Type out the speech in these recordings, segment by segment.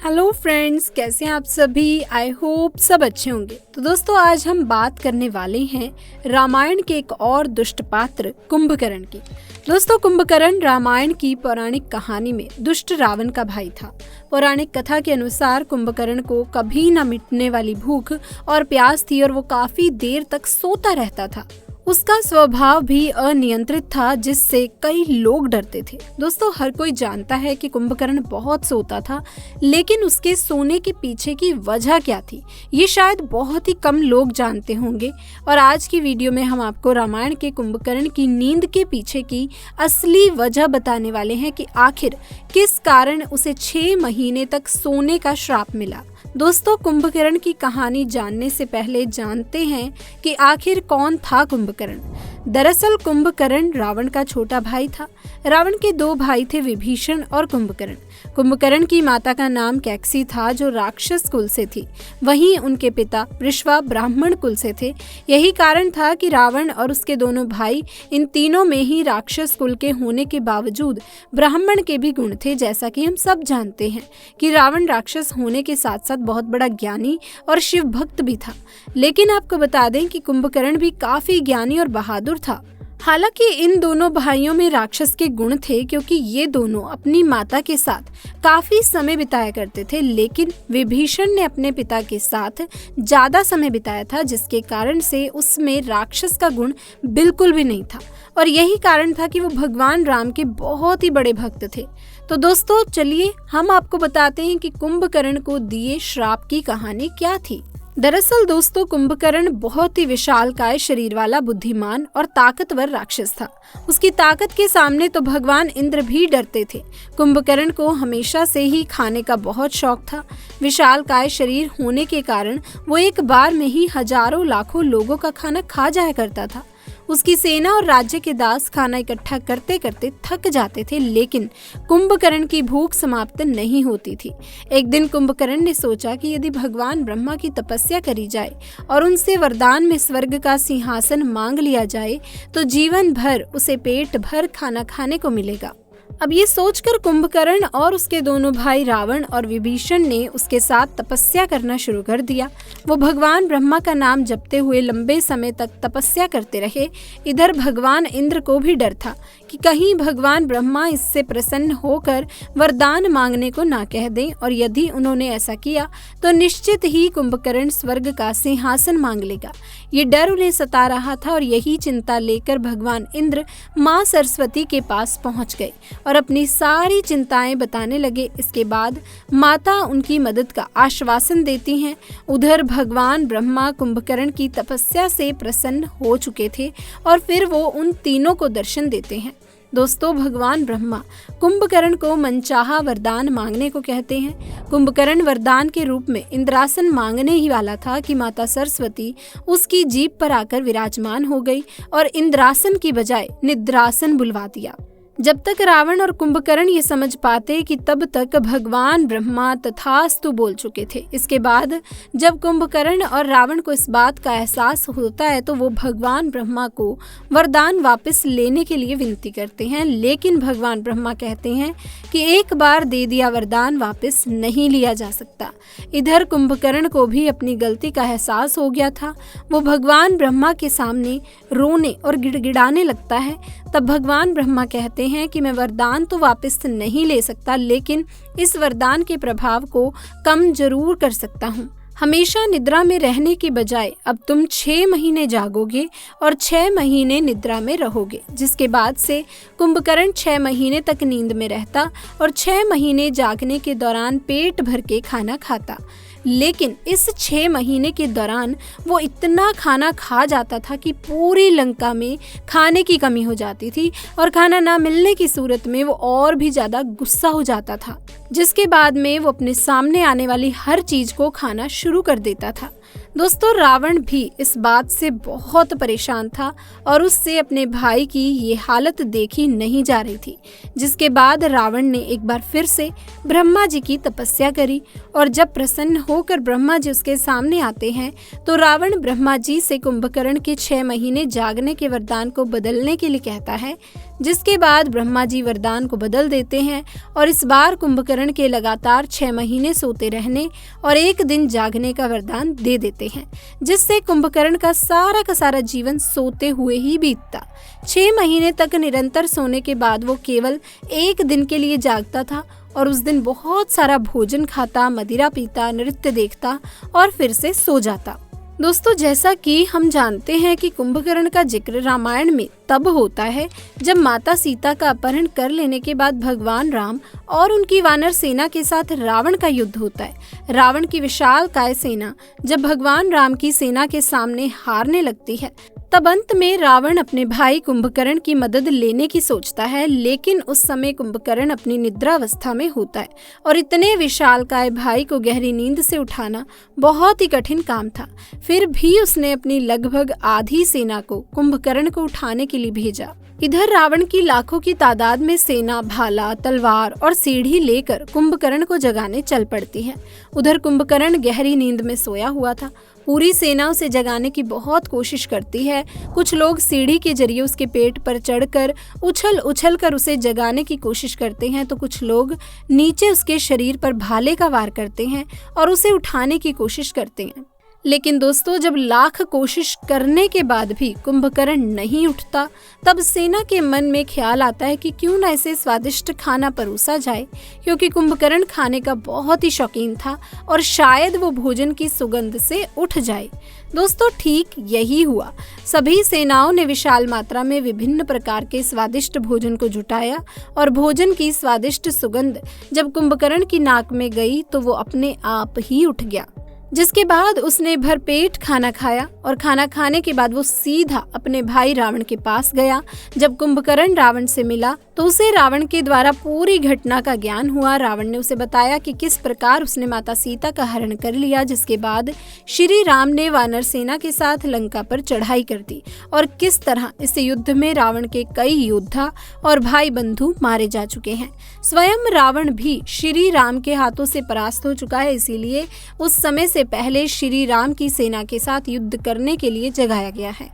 Hello friends, कैसे हैं आप सभी। आई होप सब अच्छे होंगे। तो दोस्तों, आज हम बात करने वाले हैं रामायण के एक और दुष्ट पात्र कुंभकर्ण की। दोस्तों, कुंभकर्ण रामायण की पौराणिक कहानी में दुष्ट रावण का भाई था। पौराणिक कथा के अनुसार कुंभकर्ण को कभी न मिटने वाली भूख और प्यास थी और वो काफी देर तक सोता रहता था। उसका स्वभाव भी अनियंत्रित था, जिससे कई लोग डरते थे। दोस्तों, हर कोई जानता है कि कुंभकर्ण बहुत सोता था, लेकिन उसके सोने के पीछे की वजह क्या थी, ये शायद बहुत ही कम लोग जानते होंगे। और आज की वीडियो में हम आपको रामायण के कुंभकर्ण की नींद के पीछे की असली वजह बताने वाले हैं कि आखिर किस कारण उसे 6 महीने तक सोने का श्राप मिला। दोस्तों, कुंभकर्ण की कहानी जानने से पहले जानते हैं कि आखिर कौन था कुंभकर्ण। दरअसल कुंभकर्ण रावण का छोटा भाई था। रावण के 2 भाई थे, विभीषण और कुंभकर्ण। कुंभकर्ण की माता का नाम कैकसी था, जो राक्षस कुल से थी। वहीं उनके पिता वृषवा ब्राह्मण कुल से थे। यही कारण था कि रावण और उसके दोनों भाई, इन तीनों में ही राक्षस कुल के होने के बावजूद ब्राह्मण के भी गुण थे। जैसा कि हम सब जानते हैं कि रावण राक्षस होने के साथ साथ बहुत बड़ा ज्ञानी और शिव भक्त भी था। लेकिन आपको बता दें कि कुंभकर्ण भी काफी ज्ञानी और बहादुर था। हालांकि इन दोनों भाइयों में राक्षस के गुण थे, क्योंकि ये दोनों अपनी माता के साथ काफी समय बिताया करते थे। लेकिन विभीषण ने अपने पिता के साथ ज्यादा समय बिताया था, जिसके कारण से उसमें राक्षस का गुण बिल्कुल भी नहीं था। और यही कारण था कि वो भगवान राम के बहुत ही बड़े भक्त थे। तो दोस्तों, चलिए हम आपको बताते हैं कि कुंभकर्ण को दिए श्राप की कहानी क्या थी। दरअसल दोस्तों, कुंभकर्ण बहुत ही विशालकाय शरीर वाला बुद्धिमान और ताकतवर राक्षस था। उसकी ताकत के सामने तो भगवान इंद्र भी डरते थे। कुंभकर्ण को हमेशा से ही खाने का बहुत शौक था। विशालकाय शरीर होने के कारण वो एक बार में ही हजारों लाखों लोगों का खाना खा जाया करता था। उसकी सेना और राज्य के दास खाना इकट्ठा करते करते थक जाते थे, लेकिन कुंभकर्ण की भूख समाप्त नहीं होती थी। एक दिन कुंभकर्ण ने सोचा कि यदि भगवान ब्रह्मा की तपस्या करी जाए और उनसे वरदान में स्वर्ग का सिंहासन मांग लिया जाए, तो जीवन भर उसे पेट भर खाना खाने को मिलेगा। अब ये सोचकर कुंभकर्ण और उसके दोनों भाई रावण और विभीषण ने उसके साथ तपस्या करना शुरू कर दिया। वो भगवान ब्रह्मा का नाम जपते हुए लंबे समय तक तपस्या करते रहे। इधर भगवान इंद्र को भी डर था कि कहीं भगवान ब्रह्मा इससे प्रसन्न होकर वरदान मांगने को ना कह दें, और यदि उन्होंने ऐसा किया तो निश्चित ही कुंभकर्ण स्वर्ग का सिंहासन मांग लेगा। ये डर उन्हें सता रहा था, और यही चिंता लेकर भगवान इंद्र माँ सरस्वती के पास पहुंच गए और अपनी सारी चिंताएं बताने लगे। इसके बाद माता उनकी मदद का आश्वासन देती हैं। उधर भगवान ब्रह्मा कुंभकर्ण की तपस्या से प्रसन्न हो चुके थे और फिर वो उन तीनों को दर्शन देते हैं। दोस्तों, भगवान ब्रह्मा कुंभकर्ण को मनचाहा वरदान मांगने को कहते हैं। कुंभकर्ण वरदान के रूप में इंद्रासन मांगने ही वाला था कि माता सरस्वती उसकी जीभ पर आकर विराजमान हो गई और इंद्रासन की बजाय निद्रासन बुलवा दिया। जब तक रावण और कुंभकर्ण ये समझ पाते कि तब तक भगवान ब्रह्मा तथास्तु बोल चुके थे। इसके बाद जब कुंभकर्ण और रावण को इस बात का एहसास होता है, तो वो भगवान ब्रह्मा को वरदान वापस लेने के लिए विनती करते हैं। लेकिन भगवान ब्रह्मा कहते हैं कि एक बार दे दिया वरदान वापस नहीं लिया जा सकता। इधर कुंभकर्ण को भी अपनी गलती का एहसास हो गया था। वो भगवान ब्रह्मा के सामने रोने और गिड़गिड़ाने लगता है। तब भगवान ब्रह्मा कहते हैं कि मैं वरदान तो वापस नहीं ले सकता, लेकिन इस वरदान के प्रभाव को कम जरूर कर सकता हूँ। हमेशा निद्रा में रहने के बजाय अब तुम 6 महीने जागोगे और 6 महीने निद्रा में रहोगे। जिसके बाद से कुंभकर्ण 6 महीने तक नींद में रहता और 6 महीने जागने के दौरान पेट भर के खाना खाता। लेकिन इस 6 महीने के दौरान वो इतना खाना खा जाता था कि पूरी लंका में खाने की कमी हो जाती थी, और खाना ना मिलने की सूरत में वो और भी ज्यादा गुस्सा हो जाता था, जिसके बाद में वो अपने सामने आने वाली हर चीज को खाना शुरू कर देता था। दोस्तों, रावण भी इस बात से बहुत परेशान था और उससे अपने भाई की ये हालत देखी नहीं जा रही थी। जिसके बाद रावण ने एक बार फिर से ब्रह्मा जी की तपस्या करी, और जब प्रसन्न होकर ब्रह्मा जी उसके सामने आते हैं, तो रावण ब्रह्मा जी से कुंभकर्ण के 6 महीने जागने के वरदान को बदलने के लिए कहता है। जिसके बाद ब्रह्मा जी वरदान को बदल देते हैं और इस बार कुंभकर्ण के लगातार 6 महीने सोते रहने और 1 दिन जागने का वरदान दे देते हैं, जिससे कुंभकर्ण का सारा जीवन सोते हुए ही बीतता। 6 महीने तक निरंतर सोने के बाद वो केवल 1 दिन के लिए जागता था और उस दिन बहुत सारा भोजन खाता, मदिरा पीता, नृत्य देखता और फिर से सो जाता। दोस्तों, जैसा कि हम जानते हैं कि कुंभकर्ण का जिक्र रामायण में तब होता है जब माता सीता का अपहरण कर लेने के बाद भगवान राम और उनकी वानर सेना के साथ रावण का युद्ध होता है। रावण की विशालकाय सेना जब भगवान राम की सेना के सामने हारने लगती है, तब अंत में रावण अपने भाई कुंभकर्ण की मदद लेने की सोचता है, लेकिन उस समय कुंभकर्ण अपनी निद्रावस्था में होता है और इतने विशालकाय भाई को गहरी नींद से उठाना बहुत ही कठिन काम था। फिर भी उसने अपनी लगभग आधी सेना को कुंभकर्ण को उठाने के लिए भेजा। इधर रावण की लाखों की तादाद में सेना भाला, तलवार और सीढ़ी लेकर कुंभकर्ण को जगाने चल पड़ती है। उधर कुंभकर्ण गहरी नींद में सोया हुआ था। पूरी सेना उसे जगाने की बहुत कोशिश करती है। कुछ लोग सीढ़ी के जरिए उसके पेट पर चढ़कर उछल कर उसे जगाने की कोशिश करते हैं, तो कुछ लोग नीचे उसके शरीर पर भाले का वार करते हैं और उसे उठाने की कोशिश करते हैं। लेकिन दोस्तों, जब लाख कोशिश करने के बाद भी कुंभकर्ण नहीं उठता, तब सेना के मन में ख्याल आता है कि क्यों न इसे स्वादिष्ट खाना परोसा जाए, क्योंकि कुंभकर्ण खाने का बहुत ही शौकीन था और शायद वो भोजन की सुगंध से उठ जाए। दोस्तों, ठीक यही हुआ। सभी सेनाओं ने विशाल मात्रा में विभिन्न प्रकार के स्वादिष्ट भोजन को जुटाया और भोजन की स्वादिष्ट सुगंध जब कुंभकर्ण की नाक में गई तो वो अपने आप ही उठ गया, जिसके बाद उसने भरपेट खाना खाया और खाना खाने के बाद वो सीधा अपने भाई रावण के पास गया। जब कुंभकर्ण रावण से मिला तो उसे रावण के द्वारा पूरी घटना का ज्ञान हुआ। रावण ने उसे बताया कि किस प्रकार उसने माता सीता का हरण कर लिया, जिसके बाद श्री राम ने वानर सेना के साथ लंका पर चढ़ाई कर दी और किस तरह इस युद्ध में रावण के कई योद्धा और भाई बंधु मारे जा चुके हैं। स्वयं रावण भी श्री राम के हाथों से परास्त हो चुका है, इसीलिए उस समय से पहले श्री राम की सेना के साथ युद्ध करने के लिए जगाया गया है।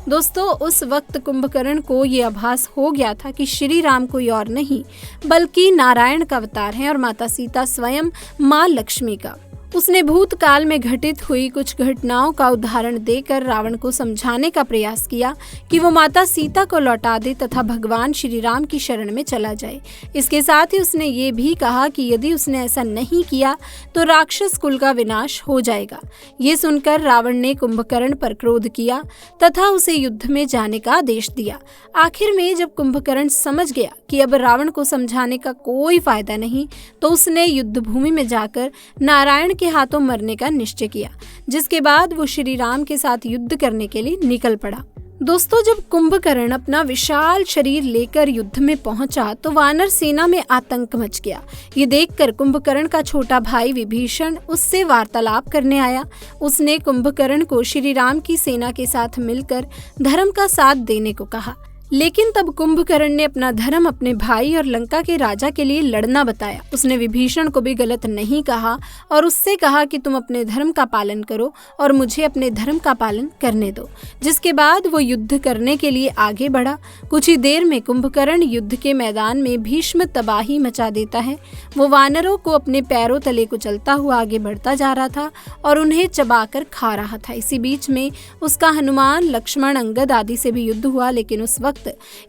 दोस्तों, उस वक्त कुंभकर्ण को ये आभास हो गया था कि श्री राम कोई और नहीं बल्कि नारायण का अवतार है और माता सीता स्वयं माँ लक्ष्मी का। उसने भूतकाल में घटित हुई कुछ घटनाओं का उदाहरण देकर रावण को समझाने का प्रयास किया कि वो माता सीता को लौटा दे तथा भगवान श्री राम की शरण में चला जाए। इसके साथ ही उसने ये भी कहा कि यदि उसने ऐसा नहीं किया तो राक्षस कुल का विनाश हो जाएगा। ये सुनकर रावण ने कुंभकर्ण पर क्रोध किया तथा उसे युद्ध में जाने का आदेश दिया। आखिर में जब कुंभकर्ण समझ गया कि अब रावण को समझाने का कोई फायदा नहीं, तो उसने युद्ध भूमि में जाकर नारायण के हाथों मरने का निश्चय किया, जिसके बाद वो श्री राम के साथ युद्ध करने के लिए निकल पड़ा। दोस्तों, जब कुंभकर्ण अपना विशाल शरीर लेकर युद्ध में पहुंचा तो वानर सेना में आतंक मच गया। ये देखकर कुंभकर्ण का छोटा भाई विभीषण उससे वार्तालाप करने आया। उसने कुंभकर्ण को श्री राम की सेना के साथ मिलकर धर्म का साथ देने को कहा, लेकिन तब कुंभकर्ण ने अपना धर्म अपने भाई और लंका के राजा के लिए लड़ना बताया। उसने विभीषण को भी गलत नहीं कहा और उससे कहा कि तुम अपने धर्म का पालन करो और मुझे अपने धर्म का पालन करने दो। जिसके बाद वो युद्ध करने के लिए आगे बढ़ा। कुछ ही देर में कुंभकर्ण युद्ध के मैदान में भीष्म तबाही मचा देता है। वो वानरों को अपने पैरों तले कुचलता हुआ आगे बढ़ता जा रहा था और उन्हें चबाकर खा रहा था। इसी बीच में उसका हनुमान, लक्ष्मण, अंगद आदि से भी युद्ध हुआ, लेकिन उस वक्त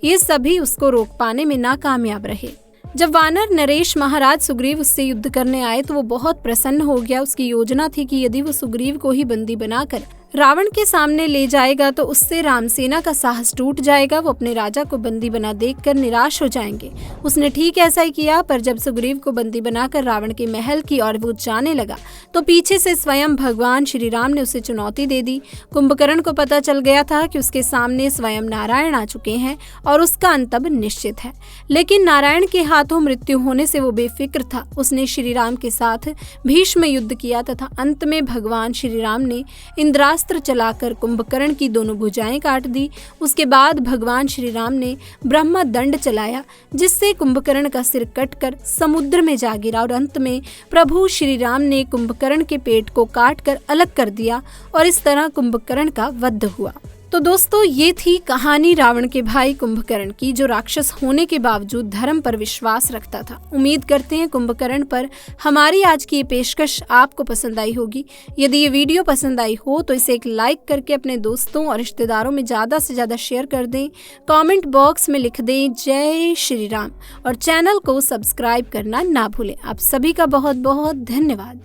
ये सभी उसको रोक पाने में नाकामयाब रहे। जब वानर नरेश महाराज सुग्रीव उससे युद्ध करने आए तो वो बहुत प्रसन्न हो गया। उसकी योजना थी कि यदि वो सुग्रीव को ही बंदी बनाकर रावण के सामने ले जाएगा तो उससे रामसेना का साहस टूट जाएगा। वो अपने राजा को बंदी बना देखकर निराश हो जाएंगे। उसने ठीक ऐसा ही किया, पर जब सुग्रीव को बंदी बनाकर रावण के महल की ओर वो जाने लगा तो पीछे से स्वयं भगवान श्री राम ने उसे चुनौती दे दी। कुंभकर्ण को पता चल गया था कि उसके सामने स्वयं नारायण आ चुके हैं और उसका अंत अब निश्चित है, लेकिन नारायण के हाथों मृत्यु होने से वो बेफिक्र था। उसने श्री राम के साथ भीष्म युद्ध किया तथा अंत में भगवान श्री राम ने इंद्रास्त्र चलाकर कुंभकर्ण की दोनों भुजाएं काट दी। उसके बाद भगवान श्री राम ने ब्रह्मा दंड चलाया, जिससे कुंभकर्ण का सिर कटकर समुद्र में जा गिरा और अंत में प्रभु श्री राम ने कुंभकर्ण के पेट को काटकर अलग कर दिया और इस तरह कुंभकर्ण का वध हुआ। तो दोस्तों ये थी कहानी रावण के भाई कुंभकर्ण की, जो राक्षस होने के बावजूद धर्म पर विश्वास रखता था। उम्मीद करते हैं कुंभकर्ण पर हमारी आज की ये पेशकश आपको पसंद आई होगी। यदि ये वीडियो पसंद आई हो तो इसे एक लाइक करके अपने दोस्तों और रिश्तेदारों में ज़्यादा से ज़्यादा शेयर कर दें। कमेंट बॉक्स में लिख दें जय श्री राम और चैनल को सब्सक्राइब करना ना भूलें। आप सभी का बहुत बहुत धन्यवाद।